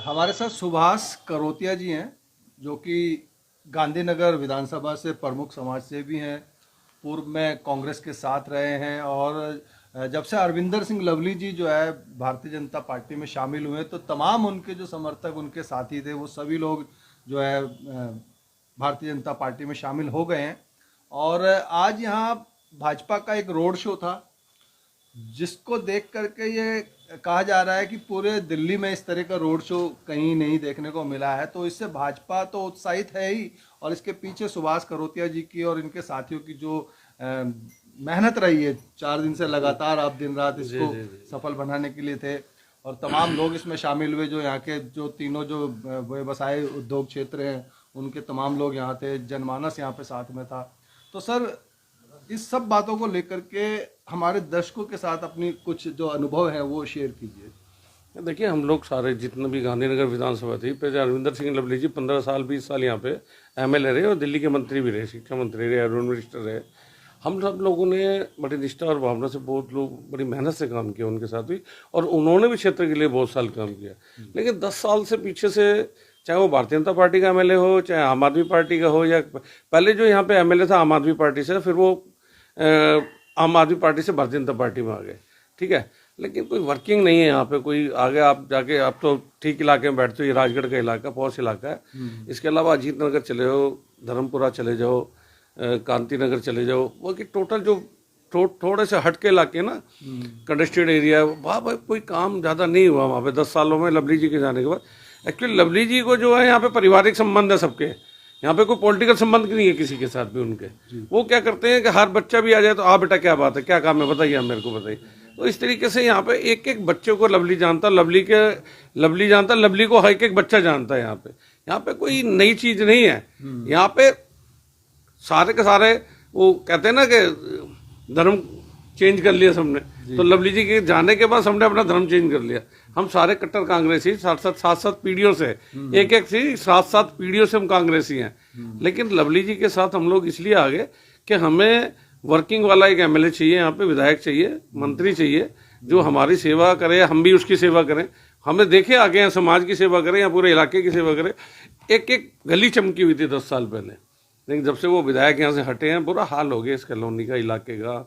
हमारे साथ सुभाष करोतिया जी हैं, जो कि गांधीनगर विधानसभा से प्रमुख समाज सेवी हैं। पूर्व में कांग्रेस के साथ रहे हैं और जब से अरविंदर सिंह लवली जी जो है भारतीय जनता पार्टी में शामिल हुए तो तमाम उनके जो समर्थक, उनके साथी थे, वो सभी लोग जो है भारतीय जनता पार्टी में शामिल हो गए हैं। और आज यहाँ भाजपा का एक रोड शो था, जिसको देख करके ये कहा जा रहा है कि पूरे दिल्ली में इस तरह का रोड शो कहीं नहीं देखने को मिला है। तो इससे भाजपा तो उत्साहित है ही, और इसके पीछे सुभाष करोतिया जी की और इनके साथियों की जो मेहनत रही है, 4 दिन से लगातार आप दिन रात इसको सफल बनाने के लिए थे, और तमाम लोग इसमें शामिल हुए। जो यहाँ के जो तीनों जो व्यवसाय उद्योग क्षेत्र हैं, उनके तमाम लोग यहाँ थे, जनमानस यहाँ पे साथ में था। तो सर, इस सब बातों को लेकर के हमारे दर्शकों के साथ अपनी कुछ जो अनुभव है वो शेयर कीजिए। देखिए, हम लोग सारे जितने भी गांधीनगर विधानसभा थी, पहले अरविंदर सिंह लवली जी 15 साल 20 साल यहाँ पे एमएलए रहे और दिल्ली के मंत्री भी रहे, शिक्षा मंत्री रहे, अर्बन मिनिस्टर रहे। हम सब लोगों ने बड़ी निष्ठा और भावना से, बहुत लोग बड़ी मेहनत से काम किया उनके साथ भी, और उन्होंने भी क्षेत्र के लिए बहुत साल काम किया। लेकिन 10 साल से पीछे से, चाहे वो भारतीय जनता पार्टी का एमएलए हो, चाहे आम आदमी पार्टी का हो, या पहले जो यहाँ पे एमएलए था आम आदमी पार्टी से, फिर वो आम आदमी पार्टी से भारतीय जनता पार्टी में आ गए, ठीक है। लेकिन कोई वर्किंग नहीं है यहाँ पे, कोई आगे आप जाके, आप तो ठीक इलाके में बैठते हो, ये राजगढ़ का इलाका पॉश इलाका है। इसके अलावा अजीत नगर चले जाओ, धर्मपुरा चले जाओ, कांति नगर चले जाओ, वो कि टोटल जो थोड़े से हटके इलाके ना, कंडस्टेड एरिया, वहाँ पर कोई काम ज़्यादा नहीं हुआ वहाँ पे 10 सालों में लवली जी के जाने के बाद। एक्चुअली लवली जी को जो है यहाँ पे पारिवारिक संबंध है सबके, यहाँ पे कोई पॉलिटिकल संबंध नहीं है किसी के साथ भी उनके। वो क्या करते हैं कि हर बच्चा भी आ जाए तो बेटा क्या बात है, क्या काम है, बताइए, आप मेरे को बताइए। तो इस तरीके से यहाँ पे एक एक बच्चे को लवली जानता, लवली जानता, लवली को हर एक बच्चा जानता है। यहाँ पे कोई नई चीज नहीं है। यहाँ पे सारे के सारे, वो कहते हैं ना कि धर्म चेंज कर लिया सबने, तो लवली जी के जाने के बाद सबने अपना धर्म चेंज कर लिया। हम सारे कट्टर कांग्रेसी, सात पीढ़ियों से, एक सी 7 पीढ़ियों से हम कांग्रेसी हैं। लेकिन लवली जी के साथ हम लोग इसलिए आ गए कि हमें वर्किंग वाला एक एमएलए चाहिए, यहाँ पे विधायक चाहिए, मंत्री चाहिए, जो हमारी सेवा करे, हम भी उसकी सेवा करें। हमें देखे आगे हैं, समाज की सेवा करें या पूरे इलाके की सेवा करें। एक गली चमकी हुई थी 10 साल पहले, लेकिन जब से वो विधायक यहाँ से हटे हैं, बुरा हाल हो गया इस कॉलोनी का, इलाके का,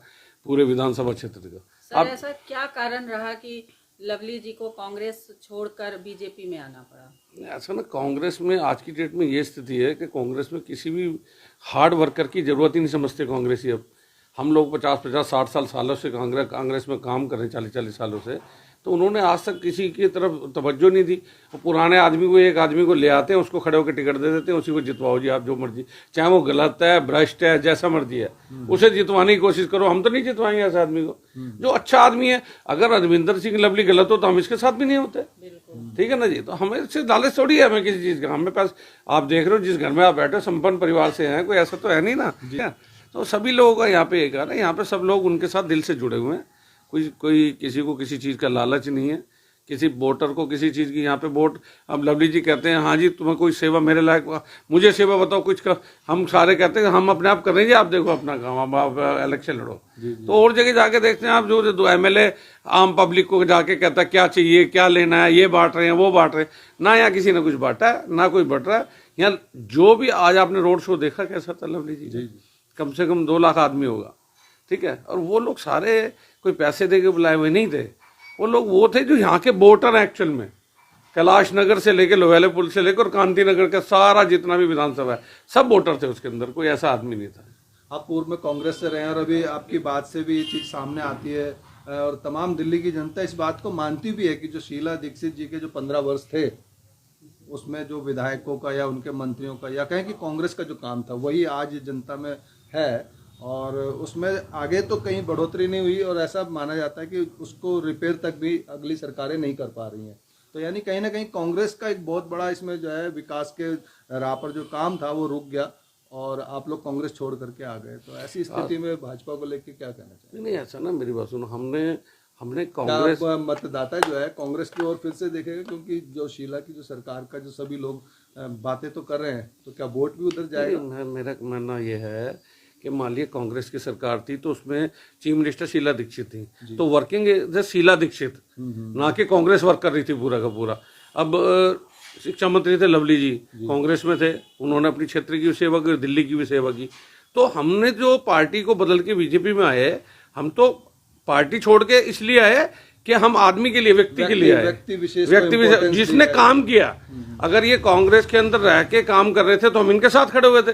पूरे विधानसभा क्षेत्र का। सर, ऐसा क्या कारण रहा कि लवली जी को कांग्रेस छोड़कर बीजेपी में आना पड़ा? ऐसा ना, कांग्रेस में आज की डेट में ये स्थिति है कि कांग्रेस में किसी भी हार्ड वर्कर की जरूरत ही नहीं समझते कांग्रेसी। अब हम लोग 50-60 सालों से कांग्रेस में काम कर रहे हैं, 40 सालों से, तो उन्होंने आज तक किसी की तरफ तवज्जो नहीं दी। पुराने आदमी को, एक आदमी को ले आते हैं, उसको खड़े होकर टिकट दे देते हैं, उसी को जितवाओ जी, आप जो मर्जी, चाहे वो गलत है, भ्रष्ट है, जैसा मर्जी है, उसे जितवाने की कोशिश करो। हम तो नहीं जितवाएंगे ऐसे आदमी को जो अच्छा आदमी है। अगर अरविंदर सिंह लवली गलत हो तो हम इसके साथ भी नहीं होते, ठीक है ना जी। तो हमें इससे लालच थोड़ी है हमें किसी चीज का। हमें पास, आप देख रहे हो जिस घर में आप बैठे, संपन्न परिवार से हैं, कोई ऐसा तो है नहीं ना। तो सभी लोगों का यहाँ पे एक है, यहाँ पे सब लोग उनके साथ दिल से जुड़े हुए हैं। कोई किसी को किसी चीज़ का लालच नहीं है, किसी वोटर को किसी चीज़ की। यहाँ पे वोट, अब लवली जी कहते हैं हाँ जी तुम्हें कोई सेवा मेरे लायक, मुझे सेवा बताओ कुछ का, हम सारे कहते हैं हम अपने आप कर रहे हैं, आप देखो अपना काम, आप इलेक्शन लड़ो। तो और जगह जाके देखते हैं आप, जो एमएलए आम पब्लिक को जाके कहता है क्या चाहिए, क्या लेना है, ये बांट रहे हैं, वो बांट रहे हैं ना। यहाँ किसी ने कुछ बांटा है ना, कोई बट रहा है। यहाँ जो भी आज आपने रोड शो देखा कैसा था लवली जी, कम से कम 2 लाख आदमी होगा, ठीक है। और वो लोग सारे कोई पैसे दे के बुलाए हुए नहीं थे, वो लोग वो थे जो यहाँ के वोटर एक्चुअल में, कैलाश नगर से लेकर लोहेले पुल से लेकर कांति नगर का सारा जितना भी विधानसभा है, सब वोटर थे उसके अंदर, कोई ऐसा आदमी नहीं था। आप पूर्व में कांग्रेस से रहे हैं और अभी आपकी बात से भी ये चीज सामने आती है, और तमाम दिल्ली की जनता इस बात को मानती भी है कि जो शीला दीक्षित जी के जो 15 वर्ष थे, उसमें जो विधायकों का या उनके मंत्रियों का या कहें कि कांग्रेस का जो काम था, वही आज जनता में है, और उसमें आगे तो कहीं बढ़ोतरी नहीं हुई, और ऐसा माना जाता है कि उसको रिपेयर तक भी अगली सरकारें नहीं कर पा रही हैं। तो यानी कहीं ना कहीं कांग्रेस का एक बहुत बड़ा इसमें जो है विकास के राह पर जो काम था वो रुक गया, और आप लोग कांग्रेस छोड़ करके आ गए। तो ऐसी स्थिति में भाजपा को लेकर क्या कहना चाहिए? नहीं, ऐसा ना, मेरी बात सुनो, हमने कांग्रेस, मतदाता जो है कांग्रेस की ओर फिर से देखेगा, क्योंकि जो शीला की जो सरकार का जो सभी लोग बातें तो कर रहे हैं, तो क्या वोट भी उधर जाएगा? मेरा मानना यह है कि मान लिया कांग्रेस की सरकार थी तो उसमें चीफ मिनिस्टर शीला दीक्षित थी, तो वर्किंग शीला दीक्षित, ना कि कांग्रेस वर्क कर रही थी पूरा का पूरा। अब शिक्षा मंत्री थे लवली जी, कांग्रेस में थे, उन्होंने अपनी क्षेत्र की भी सेवा की, दिल्ली की भी सेवा की। तो हमने जो पार्टी को बदल के बीजेपी में आए, हम तो पार्टी छोड़ के इसलिए आए कि हम आदमी के लिए, व्यक्ति के लिए आए, व्यक्ति विशेष जिसने काम किया। अगर ये कांग्रेस के अंदर रह के काम कर रहे थे तो हम इनके साथ खड़े हुए थे।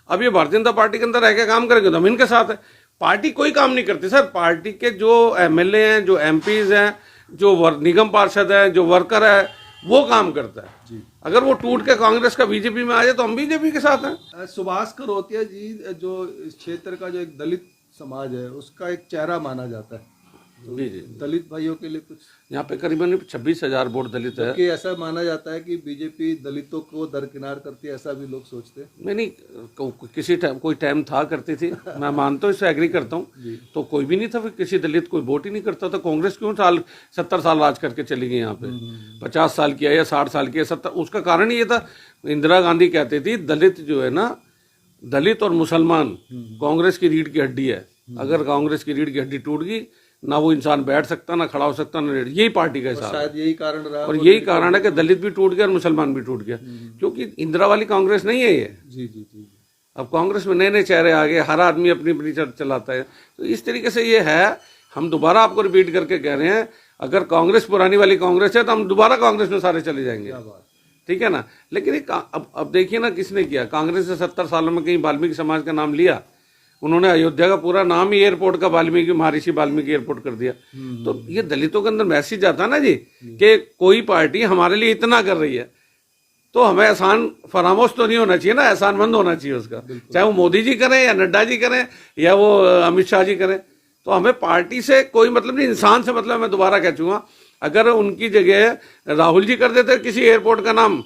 अब ये भारतीय जनता पार्टी के अंदर रह के काम करेंगे तो हम इनके साथ है। पार्टी कोई काम नहीं करती सर। पार्टी के जो एमएलए हैं, जो एमपीज हैं, जो निगम पार्षद है, जो वर्कर है, वो काम करता है जी। अगर वो टूट के कांग्रेस का बीजेपी में आ जाए तो हम बीजेपी के साथ हैं। सुभाष करोतिया जी जो इस क्षेत्र का जो एक दलित समाज है उसका एक चेहरा माना जाता है। जी जी। दलित भाइयों के लिए कुछ यहाँ पे करीबन 26,000 वोट दलित है। कि ऐसा माना जाता है कि बीजेपी दलितों को दरकिनार करती है, ऐसा भी लोग सोचते हैं। नहीं, किसी टाइम कोई टाइम था करती थी, मैं मानता हूँ, इससे एग्री करता हूँ। तो कोई भी नहीं था, फिर किसी दलित कोई वोट ही नहीं करता था। कांग्रेस क्यों 70 साल राज करके चली गई यहाँ पे, 50 साल किया या 60 साल किया, 70। उसका कारण ये था, इंदिरा गांधी कहती थी दलित जो है ना, दलित और मुसलमान कांग्रेस की रीढ़ की हड्डी है। अगर कांग्रेस की रीढ़ की हड्डी टूट गई, ना वो इंसान बैठ सकता, ना खड़ा हो सकता, ना यही पार्टी का हिसाब। शायद यही कारण रहा, और यही कारण है कि दलित भी टूट गया और मुसलमान भी टूट गया, क्योंकि इंदिरा वाली कांग्रेस नहीं है ये। जी जी जी। अब कांग्रेस में नए नए चेहरे आ गए, हर आदमी अपनी अपनी चलाता है। तो इस तरीके से ये है। हम दोबारा आपको रिपीट करके कह रहे हैं, अगर कांग्रेस पुरानी वाली कांग्रेस है तो हम दोबारा कांग्रेस में सारे चले जाएंगे, ठीक है ना। लेकिन अब देखिए ना, किसने किया कांग्रेस ने 70 सालों में कहीं वाल्मीकि समाज का नाम लिया? उन्होंने अयोध्या का पूरा नाम ही एयरपोर्ट का वाल्मीकि, महर्षि वाल्मीकि एयरपोर्ट कर दिया। तो ये दलितों के अंदर मैसेज आता है ना जी, कि कोई पार्टी हमारे लिए इतना कर रही है तो हमें एहसान फरामोश तो नहीं होना चाहिए ना, एहसानमंद होना चाहिए उसका। चाहे वो मोदी जी करें या नड्डा जी करें या वो अमित शाह जी करें। तो हमें पार्टी से कोई मतलब नहीं, इंसान से मतलब। मैं दोबारा कह चुका, अगर उनकी जगह राहुल जी कर देते किसी एयरपोर्ट का नाम,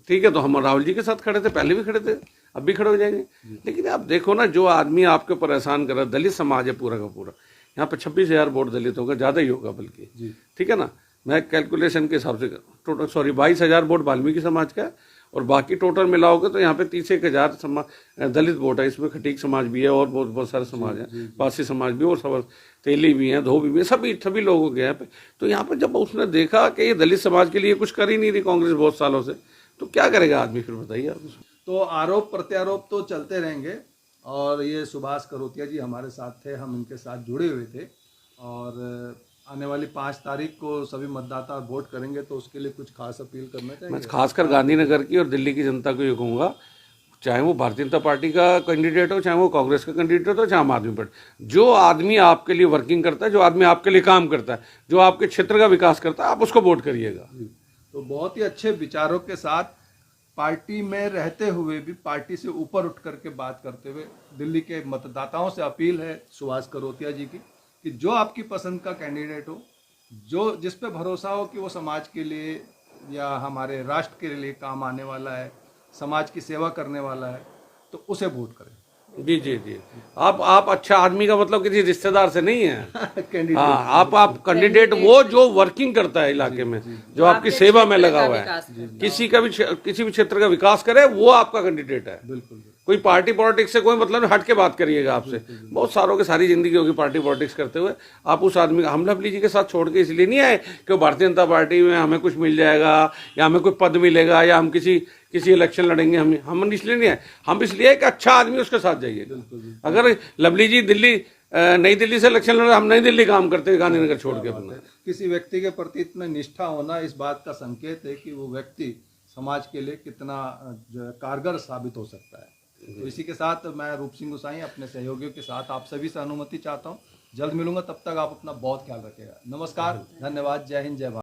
ठीक है, तो हम राहुल जी के साथ खड़े थे, पहले भी खड़े थे, अब भी खड़े हो जाएंगे। लेकिन आप देखो ना, जो आदमी आपके ऊपर एहसान कर रहा है, दलित समाज है पूरा का पूरा। यहाँ पे 26,000 वोट दलित होगा, ज्यादा ही होगा बल्कि, ठीक है ना। मैं कैलकुलेशन के हिसाब से टोटल 22,000 वोट वाल्मीकि समाज का है, और बाकी टोटल मिलाओगे तो यहाँ पे 31,000 दलित वोट है। इसमें खटीक समाज भी है और बहुत सारे समाज हैं, पारसी समाज भी और सब, तेली भी हैं, धोबी भी है, सभी लोगों के यहाँ पे। तो यहाँ पे जब उसने देखा कि ये दलित समाज के लिए कुछ कर ही नहीं रही कांग्रेस बहुत सालों से, तो क्या करेगा आदमी फिर, बताइए आप। तो आरोप प्रत्यारोप तो चलते रहेंगे, और ये सुभाष करोतिया जी हमारे साथ थे, हम इनके साथ जुड़े हुए थे। और आने वाली 5 तारीख को सभी मतदाता वोट करेंगे, तो उसके लिए कुछ खास अपील करना चाहिए। मैं खासकर गांधीनगर की और दिल्ली की जनता को ये कहूँगा, चाहे वो भारतीय जनता पार्टी का कैंडिडेट हो, चाहे वो कांग्रेस का कैंडिडेट हो, चाहे आम आदमी पार्टी, जो आदमी आपके लिए वर्किंग करता है, जो आदमी आपके लिए काम करता है, जो आपके क्षेत्र का विकास करता है, आप उसको वोट करिएगा। तो बहुत ही अच्छे विचारों के साथ, पार्टी में रहते हुए भी पार्टी से ऊपर उठ करके बात करते हुए दिल्ली के मतदाताओं से अपील है सुभाष करोतिया जी की, कि जो आपकी पसंद का कैंडिडेट हो, जो जिस पे भरोसा हो कि वो समाज के लिए या हमारे राष्ट्र के लिए काम आने वाला है, समाज की सेवा करने वाला है, तो उसे वोट करें। जी जी जी। आप अच्छा आदमी का मतलब किसी रिश्तेदार से नहीं है। हाँ, आप कैंडिडेट वो जो वर्किंग करता है इलाके में, जो आपकी सेवा में लगा हुआ है, किसी भी क्षेत्र का विकास करे, वो आपका कैंडिडेट है। बिल्कुल। कोई पार्टी पॉलिटिक्स से कोई मतलब नहीं, हट के बात करिएगा आपसे। बहुत सारों की सारी जिंदगी होगी पार्टी पॉलिटिक्स करते हुए। आप उस आदमी का, हम लवली जी के साथ छोड़ के इसलिए नहीं आए कि भारतीय जनता पार्टी में हमें कुछ मिल जाएगा या हमें कोई पद मिलेगा या हम किसी इलेक्शन लड़ेंगे। हम इसलिए नहीं आए, हम इसलिए कि अच्छा आदमी उसके साथ जाइए। अगर लवली जी नई दिल्ली से इलेक्शन लड़े, हम नई दिल्ली काम करते हैं गांधीनगर छोड़ के अपना। किसी व्यक्ति के प्रति इतना निष्ठा होना इस बात का संकेत है कि वो व्यक्ति समाज के लिए कितना कारगर साबित हो सकता है। तो इसी के साथ मैं रूप सिंह गोसाई अपने सहयोगियों के साथ आप सभी से अनुमति चाहता हूँ। जल्द मिलूंगा, तब तक आप अपना बहुत ख्याल रखिएगा। नमस्कार, धन्यवाद, जय हिंद, जय भारत।